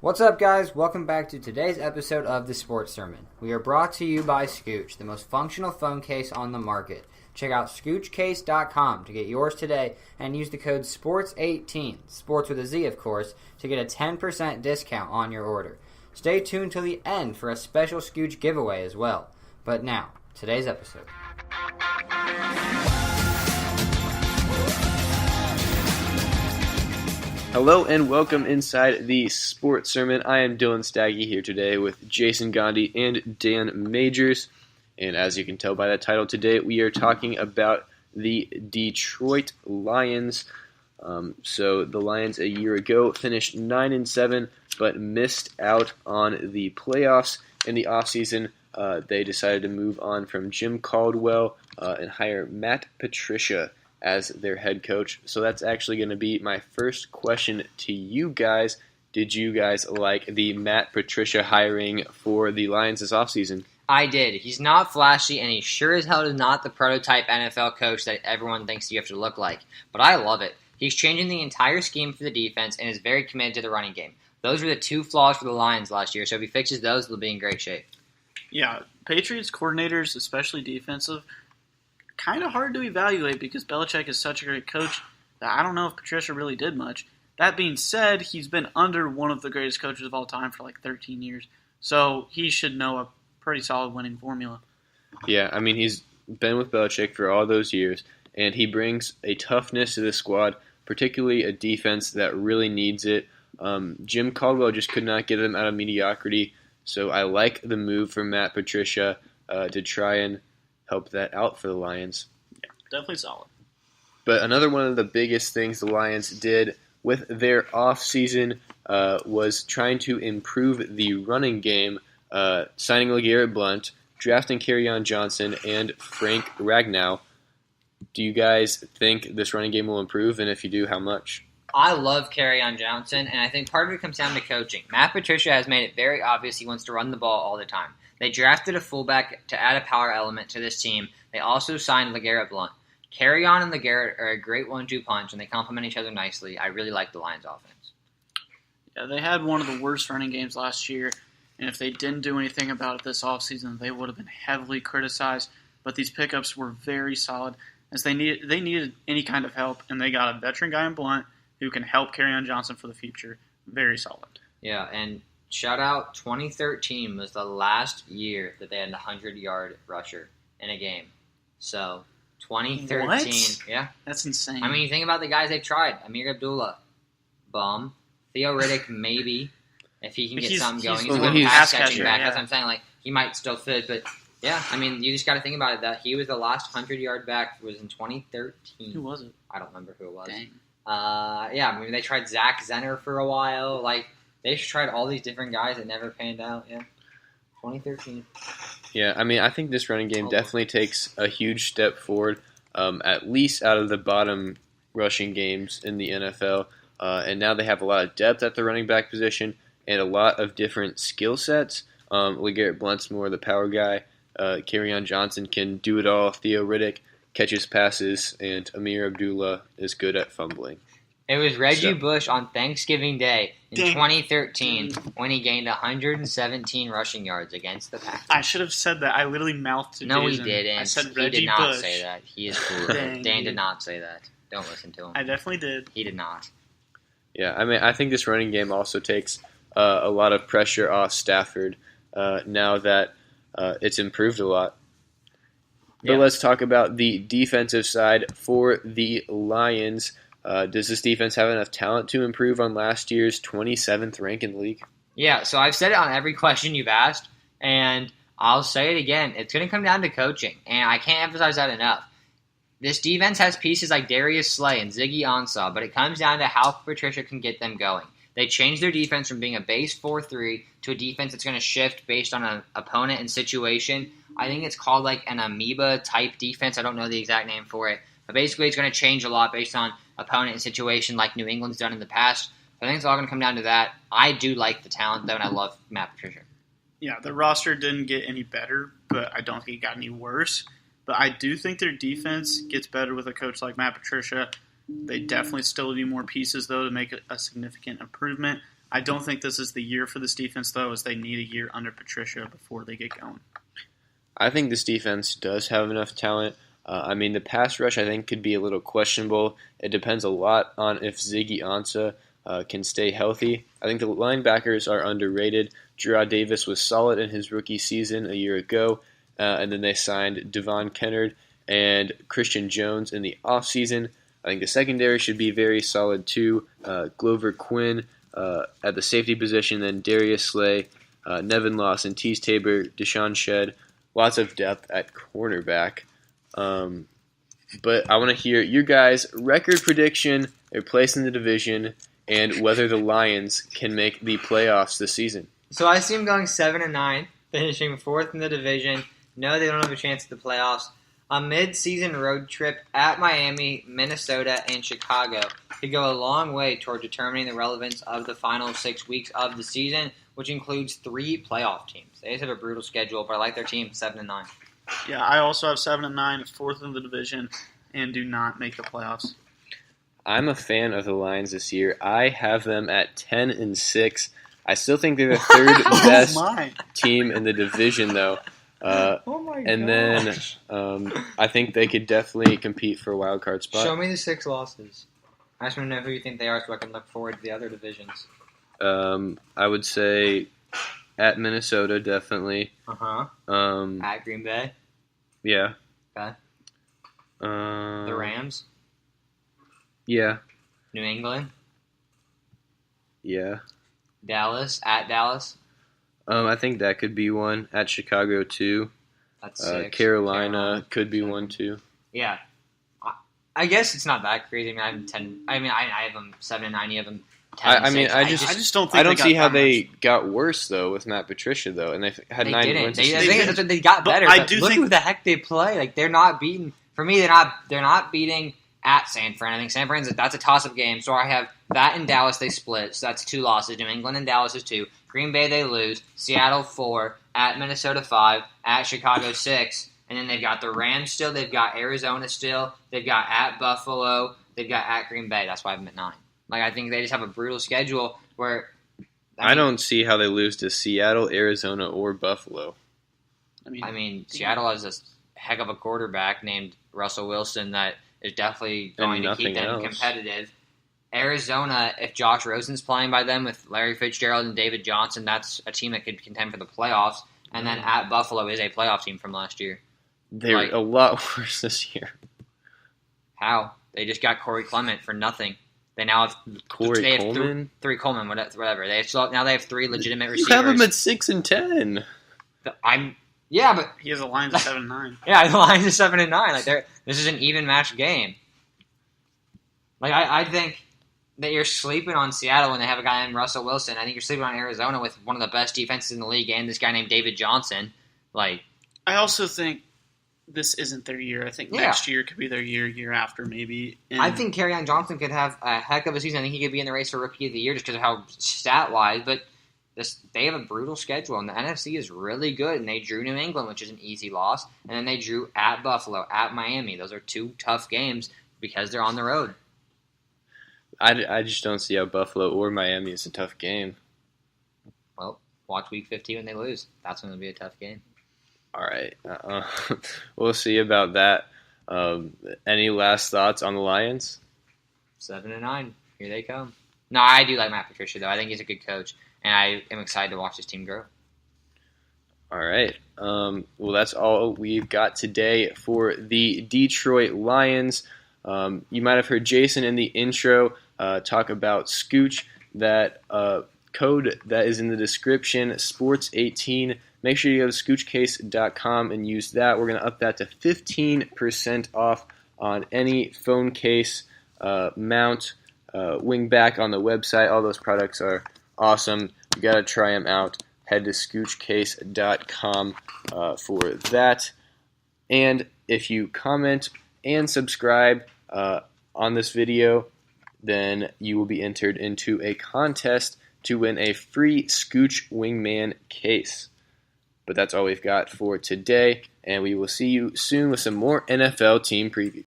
What's up, guys? Welcome back to today's episode of The Sports Sermon. We are brought to you by Scooch, the most functional phone case on the market. Check out ScoochCase.com to get yours today and use the code SPORTS18, sports with a Z, of course, to get a 10% discount on your order. Stay tuned till the end for a special Scooch giveaway as well. But now, today's episode. Hello and welcome inside the Sports Sermon. I am Dylan Staggy here today with Jason Gandhi and Dan Majors. And as you can tell by the title today, we are talking about the Detroit Lions. So the Lions a year ago finished 9-7, but missed out on the playoffs in the offseason. They decided to move on from Jim Caldwell and hire Matt Patricia as their head coach. So that's actually going to be my first question to you guys. Did you guys like the Matt Patricia hiring for the Lions this offseason? I did. He's not flashy, and he sure as hell is not the prototype NFL coach that everyone thinks you have to look like. But I love it. He's changing the entire scheme for the defense and is very committed to the running game. Those were the two flaws for the Lions last year, so if he fixes those, they'll be in great shape. Yeah, Patriots coordinators, especially defensive, kind of hard to evaluate because Belichick is such a great coach that I don't know if Patricia really did much. That being said, he's been under one of the greatest coaches of all time for like 13 years, so he should know a pretty solid winning formula. Yeah, I mean, he's been with Belichick for all those years, and he brings a toughness to the squad, particularly a defense that really needs it. Jim Caldwell just could not get them out of mediocrity, so I like the move from Matt Patricia to try and help that out for the Lions. Yeah, definitely solid. But another one of the biggest things the Lions did with their offseason was trying to improve the running game, signing LeGarrette Blount, drafting Kerryon Johnson, and Frank Ragnow. Do you guys think this running game will improve, and if you do, how much? I love Kerryon Johnson, and I think part of it comes down to coaching. Matt Patricia has made it very obvious he wants to run the ball all the time. They drafted a fullback to add a power element to this team. They also signed LeGarrette Blount. Kerryon and LeGarrette are a great 1-2 punch, and they complement each other nicely. I really like the Lions' offense. Yeah, they had one of the worst running games last year, and if they didn't do anything about it this offseason, they would have been heavily criticized. But these pickups were very solid, as they needed any kind of help, and they got a veteran guy in Blount who can help Kerryon Johnson for the future. Very solid. Yeah, and shout out, 2013 was the last year that they had a 100-yard rusher in a game. So, 2013, what? Yeah. That's insane. I mean, you think about the guys they've tried. Amir Abdullah, bum. Theo Riddick, maybe, if he can get something going. He's a good pass-catching back. Yeah. That's what I'm saying. Like, he might still fit, but, yeah, I mean, you just got to think about it. That he was the last 100-yard back was in 2013. Who was it? I don't remember who it was. Dang. Yeah, I mean, they tried Zach Zenner for a while. Like, they tried all these different guys that never panned out. Yeah, 2013. Yeah, I mean, I think this running game definitely takes a huge step forward, at least out of the bottom rushing games in the NFL. And now they have a lot of depth at the running back position and a lot of different skill sets. LeGarrette Blount's more the power guy. Kerryon Johnson can do it all. Theo Riddick catches passes, and Amir Abdullah is good at fumbling. It was Reggie Bush on Thanksgiving Day in 2013 when he gained 117 rushing yards against the Packers. I should have said that. I literally mouthed to No, Jason. he didn't. I said Reggie Reggie did not Bush. say that. He is cool. Dan did not say that. Don't listen to him. I definitely did. He did not. Yeah, I mean, I think this running game also takes a lot of pressure off Stafford now that it's improved a lot. But let's talk about the defensive side for the Lions. Does this defense have enough talent to improve on last year's 27th rank in the league? Yeah, so I've said it on every question you've asked, and I'll say it again. It's going to come down to coaching, and I can't emphasize that enough. This defense has pieces like Darius Slay and Ziggy Ansah, but it comes down to how Patricia can get them going. They changed their defense from being a base 4-3 to a defense that's going to shift based on an opponent and situation. I think it's called like an amoeba-type defense. I don't know the exact name for it. But basically, it's going to change a lot based on opponent and situation like New England's done in the past. So I think it's all going to come down to that. I do like the talent, though, and I love Matt Patricia. Yeah, the roster didn't get any better, but I don't think it got any worse. But I do think their defense gets better with a coach like Matt Patricia. They definitely still need more pieces, though, to make it a significant improvement. I don't think this is the year for this defense, though, as they need a year under Patricia before they get going. I think this defense does have enough talent. The pass rush, I think, could be a little questionable. It depends a lot on if Ziggy Ansah can stay healthy. I think the linebackers are underrated. Gerard Davis was solid in his rookie season a year ago, and then they signed Devon Kennard and Christian Jones in the offseason. I think the secondary should be very solid too. Glover Quinn at the safety position, then Darius Slay, Nevin Lawson, Tease Tabor, Deshaun Shedd. Lots of depth at cornerback. But I want to hear your guys' record prediction, their place in the division, and whether the Lions can make the playoffs this season. So I see them going 7-9, finishing 4th in the division. No, they don't have a chance at the playoffs. A mid-season road trip at Miami, Minnesota, and Chicago could go a long way toward determining the relevance of the final 6 weeks of the season, which includes 3 playoff teams. They just have a brutal schedule, but I like their team 7-9. Yeah, I also have 7-9, 4th in the division, and do not make the playoffs. I'm a fan of the Lions this year. I have them at 10-6. I still think they're the third best team in the division, though. And then I think they could definitely compete for a wild card spot. Show me the 6 losses. I just want to know who you think they are so I can look forward to the other divisions. I would say at Minnesota, definitely. At Green Bay? Yeah. Okay. The Rams? Yeah. New England? Yeah. Dallas? At Dallas? I think that could be one. At Chicago, too. That's 6. Carolina could be 1, too. Yeah. I guess it's not that crazy. I have 10. I have them 7-9. You have them 10. I just don't think I don't see how they got worse though with Matt Patricia though, and they've had 9 wins. I think that's what they got better. But look who the heck they play. Like they're not beating. For me, they're not beating at San Fran. I think San Fran's that's a toss-up game. So I have that in Dallas. They split. So that's 2 losses. New England and Dallas is 2. Green Bay they lose. Seattle 4. At Minnesota 5. At Chicago 6. And then they've got the Rams still. They've got Arizona still. They've got at Buffalo. They've got at Green Bay. That's why I'm at 9. Like, I think they just have a brutal schedule where... I don't see how they lose to Seattle, Arizona, or Buffalo. I mean, Seattle has this heck of a quarterback named Russell Wilson that is definitely going to keep them competitive. Arizona, if Josh Rosen's playing by them with Larry Fitzgerald and David Johnson, that's a team that could contend for the playoffs. And then at Buffalo is a playoff team from last year. They're a lot worse this year. How? They just got Corey Clement for nothing. They now have Coleman? 3 Coleman, whatever. Now they have 3 legitimate receivers. You have them at 6-10. Yeah, but he has the Lions at 7-9. Yeah, the Lions are 7-9. Like this is an even match game. Like I think that you're sleeping on Seattle when they have a guy named Russell Wilson. I think you're sleeping on Arizona with one of the best defenses in the league and this guy named David Johnson. Like I also think this isn't their year. I think next year could be their year after maybe. And I think Kerryon Johnson could have a heck of a season. I think he could be in the race for Rookie of the Year just because of how stat-wise, but they have a brutal schedule, and the NFC is really good, and they drew New England, which is an easy loss, and then they drew at Buffalo, at Miami. Those are 2 tough games because they're on the road. I just don't see how Buffalo or Miami is a tough game. Well, watch Week 15 when they lose. That's when it'll be a tough game. All right. We'll see about that. Any last thoughts on the Lions? 7-9. Here they come. No, I do like Matt Patricia, though. I think he's a good coach, and I am excited to watch this team grow. All right. Well, that's all we've got today for the Detroit Lions. You might have heard Jason in the intro talk about Scooch. That code that is in the description, Sports18. Make sure you go to scoochcase.com and use that. We're going to up that to 15% off on any phone case, mount, wing back on the website. All those products are awesome. You got to try them out. Head to scoochcase.com for that. And if you comment and subscribe on this video, then you will be entered into a contest to win a free Scooch Wingman case. But that's all we've got for today, and we will see you soon with some more NFL team previews.